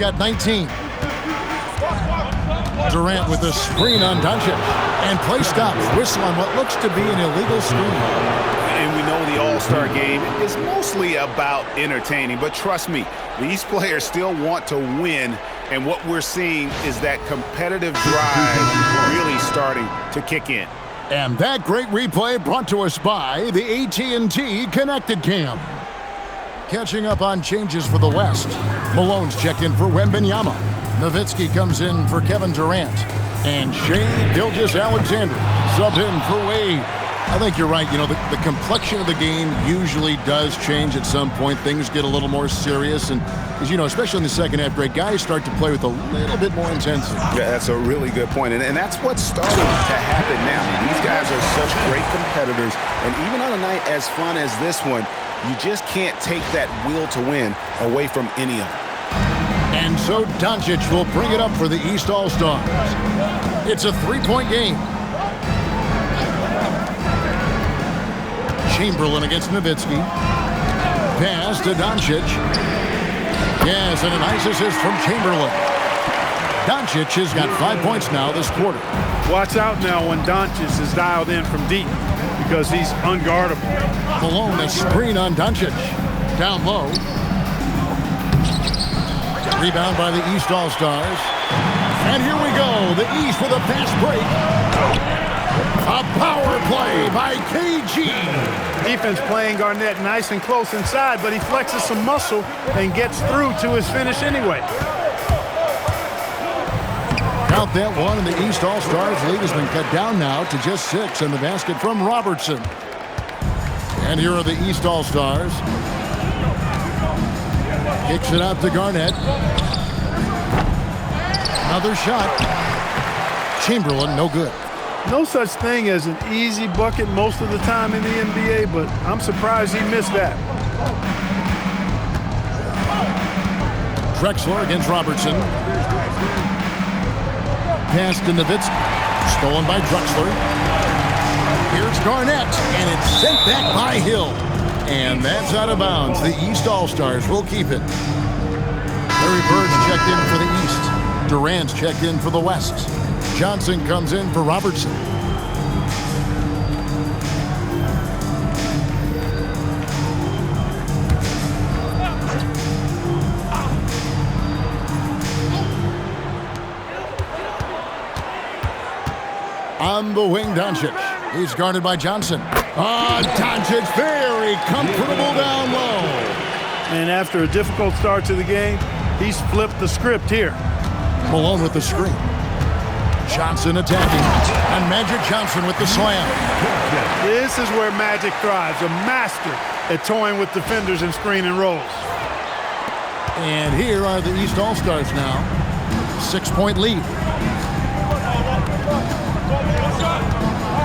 got 19. Durant with a screen on Doncic. And play stops. Whistle on what looks to be an illegal screen. And we know the All-Star game is mostly about entertaining, but trust me, these players still want to win, and what we're seeing is that competitive drive really starting to kick in. And that great replay brought to us by the AT&T Connected Cam. Catching up on changes for the West. Malone's checked in for Wembanyama. Nowitzki comes in for Kevin Durant. And Shai Gilgeous-Alexander subbed in for Wade. I think you're right. You know, the complexion of the game usually does change at some point. Things get a little more serious. And, as you know, especially in the second half break, guys start to play with a little bit more intensity. Yeah, that's a really good point. And that's what's starting to happen now. These guys are such great competitors. And even on a night as fun as this one, you just can't take that will to win away from any of them. And so Doncic will bring it up for the East All-Stars. It's a three-point game. Chamberlain against Nowitzki. Pass to Doncic. Yes, and a nice assist from Chamberlain. Doncic has got 5 points now this quarter. Watch out now when Doncic is dialed in from deep because he's unguardable. Malone, a screen on Doncic. Down low. Rebound by the East All-Stars. And here we go. The East with a fast break. A power play by KG. Defense playing Garnett nice and close inside, but he flexes some muscle and gets through to his finish anyway. Count that one, and the East All-Stars lead has been cut down now to just 6, and the basket from Robertson. And here are the East All-Stars. Kicks it out to Garnett. Another shot. Chamberlain, no good. No such thing as an easy bucket most of the time in the NBA, but I'm surprised he missed that. Drexler against Robertson. Pass to Nowitzki. Stolen by Drexler. Here's Garnett, and it's sent back by Hill. And that's out of bounds. The East All-Stars will keep it. Larry Bird's checked in for the East. Durant's checked in for the West. Johnson comes in for Robertson. On the wing, Doncic. He's guarded by Johnson. Doncic very comfortable down low. And after a difficult start to the game, he's flipped the script here. Malone with the screen. Johnson attacking. And Magic Johnson with the slam. This is where Magic thrives, a master at toying with defenders and screen and rolls. And here are the East All-Stars now. 6-point lead.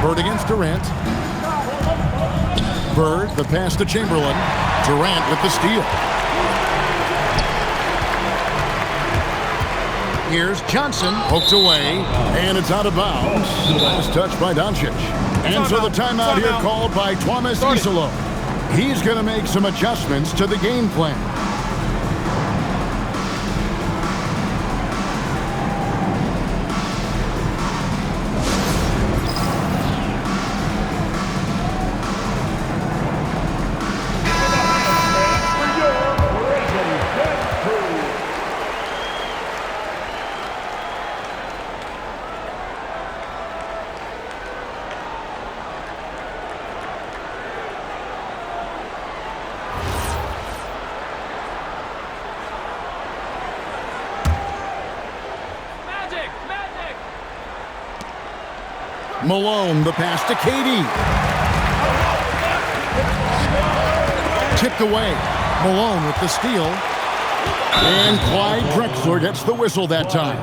Bird against Durant. Bird, the pass to Chamberlain. Durant with the steal. Here's Johnson, poked away, and it's out of bounds. Last touch by Doncic. And so the timeout here called by Thomas Isolo. He's going to make some adjustments to the game plan. Malone, the pass to KD. Tipped away. Malone with the steal. And Clyde Drexler gets the whistle that time.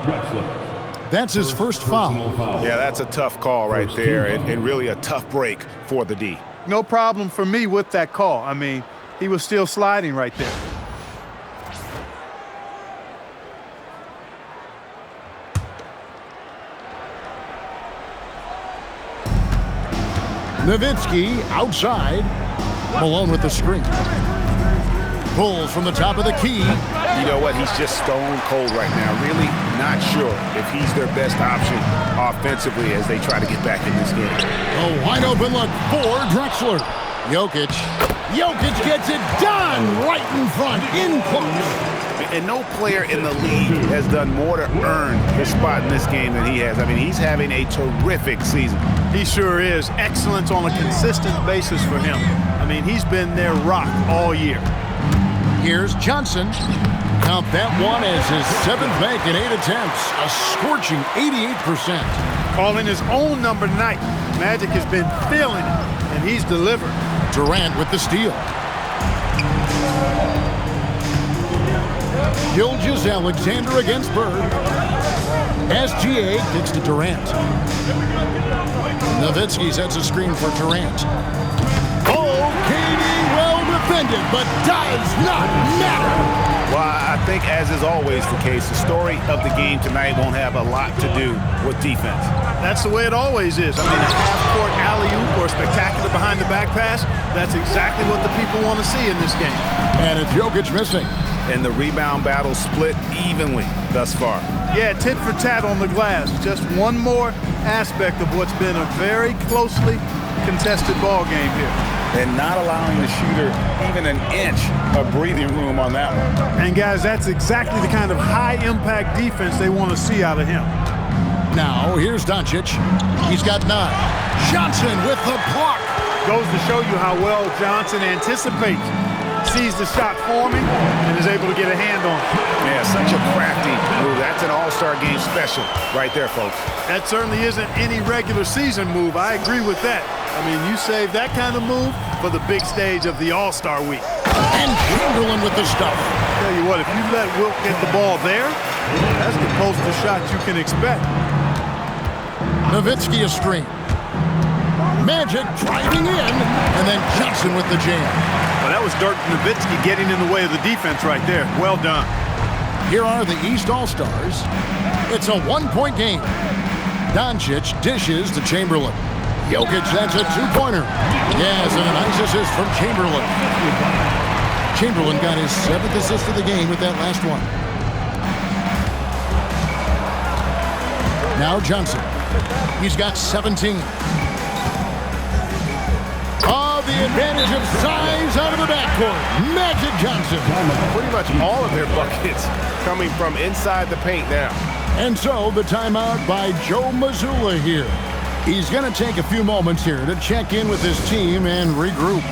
That's his first foul. Yeah, that's a tough call right there, and really a tough break for the D. No problem for me with that call. I mean, he was still sliding right there. Nowitzki outside. Malone with the screen. Pulls from the top of the key. You know what? He's just stone cold right now. Really not sure if he's their best option offensively as they try to get back in this game. A wide open look for Drexler. Jokic gets it done right in front, in close. And no player in the league has done more to earn his spot in this game than he has. I mean, he's having a terrific season. He sure is. Excellence on a consistent basis for him. I mean, he's been their rock all year. Here's Johnson. Count that one as his 7th make in 8 attempts. A scorching 88%. Calling his own number night. Magic has been feeling it, and he's delivered. Durant with the steal. Gilgeous-Alexander against Bird. SGA kicks to Durant. Nowitzki sets a screen for Durant. Oh, KD well defended, but does not matter. Well, I think, as is always the case, the story of the game tonight won't have a lot to do with defense. That's the way it always is. I mean, a half-court alley-oop or a spectacular behind-the-back pass, that's exactly what the people want to see in this game. And it's Jokic missing. And the rebound battle split evenly thus far. Yeah, tit for tat on the glass. Just one more aspect of what's been a very closely contested ball game here. And not allowing the shooter even an inch of breathing room on that one. And guys, that's exactly the kind of high-impact defense they want to see out of him. Now, here's Doncic. He's got 9. Johnson with the block. Goes to show you how well Johnson anticipates. Sees the shot forming and is able to get a hand on it. Yeah, such a crafty move. That's an all-star game special right there, folks. That certainly isn't any regular season move. I agree with that. I mean, you save that kind of move for the big stage of the All-Star Week. And Chamberlain with the stuff. Tell you what, if you let Wilt get the ball there, that's the closest shot you can expect. Nowitzki a screen. Magic driving in, and then Johnson with the jam. Well, that was Dirk Nowitzki getting in the way of the defense right there. Well done. Here are the East All-Stars. It's a 1-point game. Doncic dishes to Chamberlain. Jokic, that's a 2-pointer. Yes, and a nice assist from Chamberlain. Chamberlain got his 7th assist of the game with that last one. Now Johnson. He's got 17. Oh, the advantage of size out of the backcourt. Magic Johnson. Pretty much all of their buckets coming from inside the paint now. And so the timeout by Joe Mazzulla here. He's going to take a few moments here to check in with his team and regroup.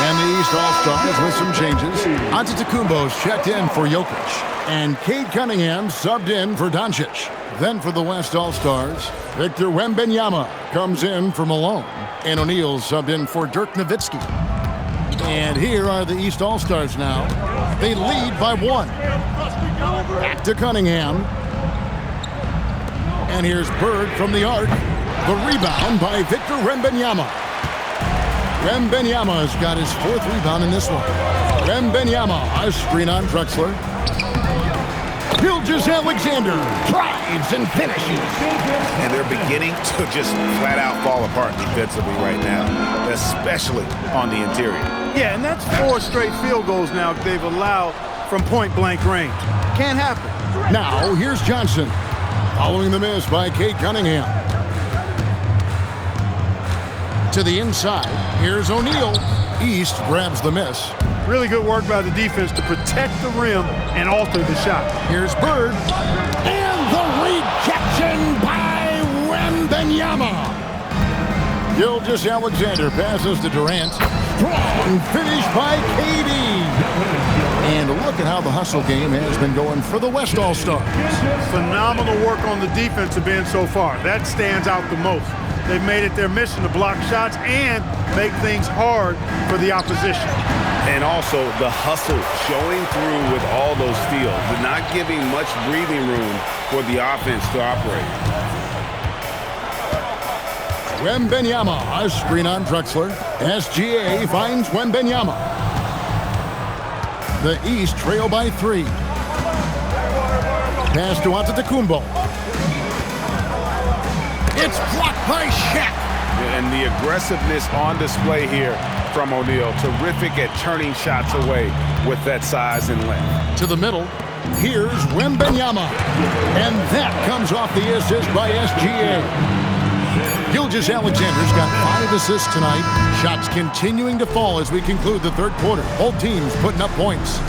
And the East All-Stars with some changes. Antetokounmpo's checked in for Jokic. And Cade Cunningham subbed in for Doncic. Then for the West All-Stars, Victor Wembanyama comes in for Malone. And O'Neal subbed in for Dirk Nowitzki. And here are the East All-Stars now. They lead by 1. Back to Cunningham. And here's Bird from the arc. The rebound by Victor Wembanyama. Wembanyama's got his 4th rebound in this one. Wembanyama, a screen on Drexler. Gilgeous-Alexander drives and finishes. And they're beginning to just flat out fall apart defensively right now, especially on the interior. Yeah, and that's 4 straight field goals now they've allowed from point-blank range. Can't happen. Now, here's Johnson. Following the miss by Cade Cunningham. To the inside, here's O'Neal. East grabs the miss. Really good work by the defense to protect the rim and alter the shot. Here's Bird. And the rejection by Wembanyama. Gilgeous-Alexander passes to Durant. Strong finish by KD. And look at how the hustle game has been going for the West All-Stars. Phenomenal work on the defensive end so far. That stands out the most. They've made it their mission to block shots and make things hard for the opposition. And also the hustle showing through with all those steals, and not giving much breathing room for the offense to operate. Wembanyama, a screen on Drexler. SGA finds Wembanyama. The East trail by 3. Pass to Antetokounmpo. It's blocked by Shaq. And the aggressiveness on display here from O'Neal. Terrific at turning shots away with that size and length. To the middle. Here's Wembanyama. And that comes off the assist by SGA. Gilgeous-Alexander's got 5 assists tonight. Shots continuing to fall as we conclude the third quarter. Both teams putting up points.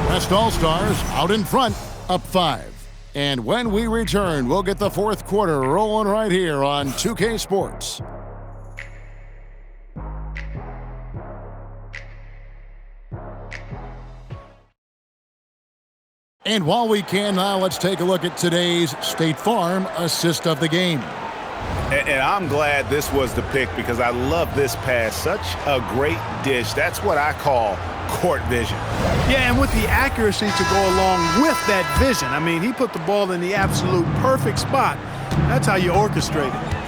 West All-Stars out in front, up 5. And when we return, we'll get the fourth quarter rolling right here on 2K Sports. And while we can now, let's take a look at today's State Farm assist of the game. And I'm glad this was the pick because I love this pass. Such a great dish. That's what I call court vision. Yeah, and with the accuracy to go along with that vision. I mean, he put the ball in the absolute perfect spot. That's how you orchestrate it.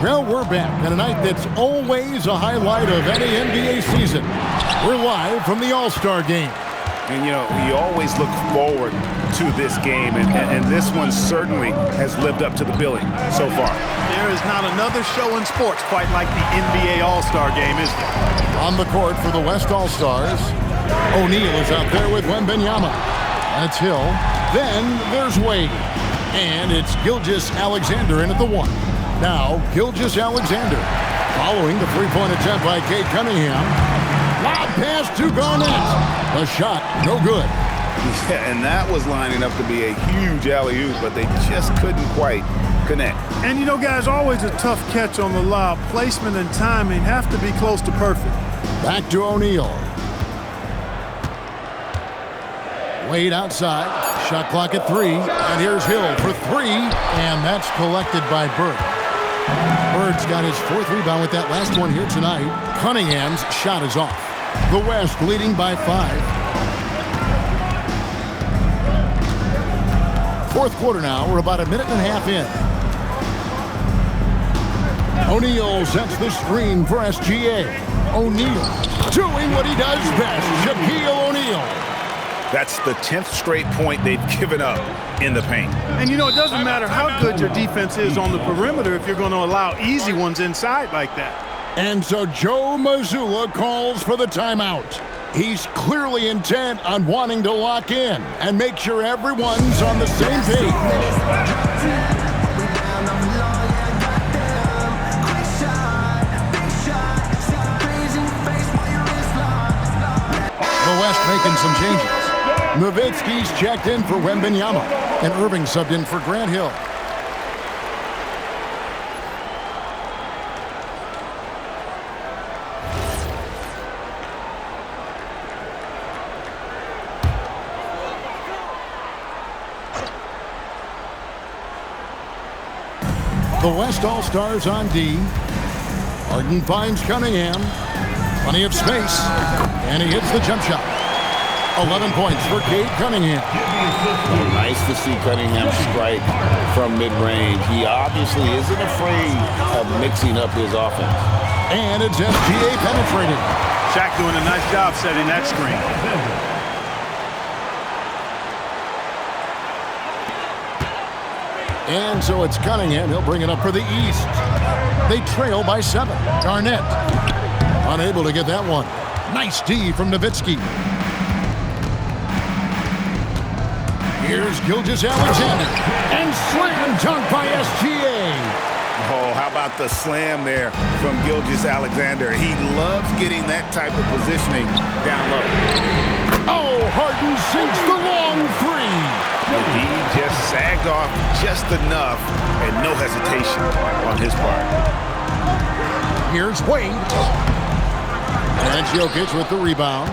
Well, we're back on a night that's always a highlight of any NBA season. We're live from the All-Star Game. And, you know, you always look forward to this game, and this one certainly has lived up to the billing so far. There is not another show in sports quite like the NBA All-Star Game, is there? On the court for the West All-Stars, O'Neal is out there with Wembanyama. That's Hill. Then there's Wade. And it's Gilgeous-Alexander in at the 1. Now, Gilgeous-Alexander following the three-point attempt by Cade Cunningham. Lob pass to Garnett. The shot, no good. Yeah, and that was lining up to be a huge alley-oop, but they just couldn't quite connect. And, you know, guys, always a tough catch on the lob. Placement and timing have to be close to perfect. Back to O'Neal. Wade outside. Shot clock at 3. And here's Hill for 3. And that's collected by Bird. Bird's got his 4th rebound with that last one here tonight. Cunningham's shot is off. The West leading by 5. Fourth quarter now. We're about a minute and a half in. O'Neal sets the screen for SGA. O'Neal doing what he does best. Shaquille O'Neal. That's the 10th straight point they've given up in the paint. And, you know, it doesn't matter how good your defense is on the perimeter if you're going to allow easy ones inside like that. And so Joe Mazzulla calls for the timeout. He's clearly intent on wanting to lock in and make sure everyone's on the same page. The West making some changes. Nowitzki's checked in for Wembanyama, and Irving subbed in for Grant Hill. The West All-Stars on D. Harden finds Cunningham. Plenty of space, and he hits the jump shot. 11 points for Cade Cunningham. Nice to see Cunningham strike from mid-range. He obviously isn't afraid of mixing up his offense. And it's SGA penetrating. Shaq doing a nice job setting that screen. And so it's Cunningham. He'll bring it up for the East. They trail by 7. Garnett unable to get that one. Nice D from Nowitzki. Here's Gilgeous-Alexander. And slam dunk by SGA. Oh, how about the slam there from Gilgeous-Alexander? He loves getting that type of positioning down low. Oh, Harden sinks the long 3. He just sagged off just enough and no hesitation on his part. Here's Wade. And Jokic with the rebound.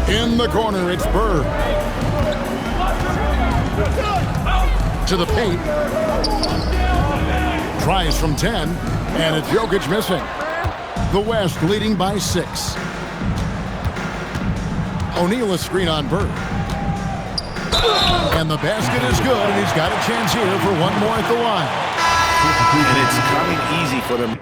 In the corner, it's Bird. To the paint. Tries from 10, and it's Jokic missing. The West leading by 6. O'Neal a screen on Bird. And the basket is good, and he's got a chance here for one more at the line. And it's coming easy for them.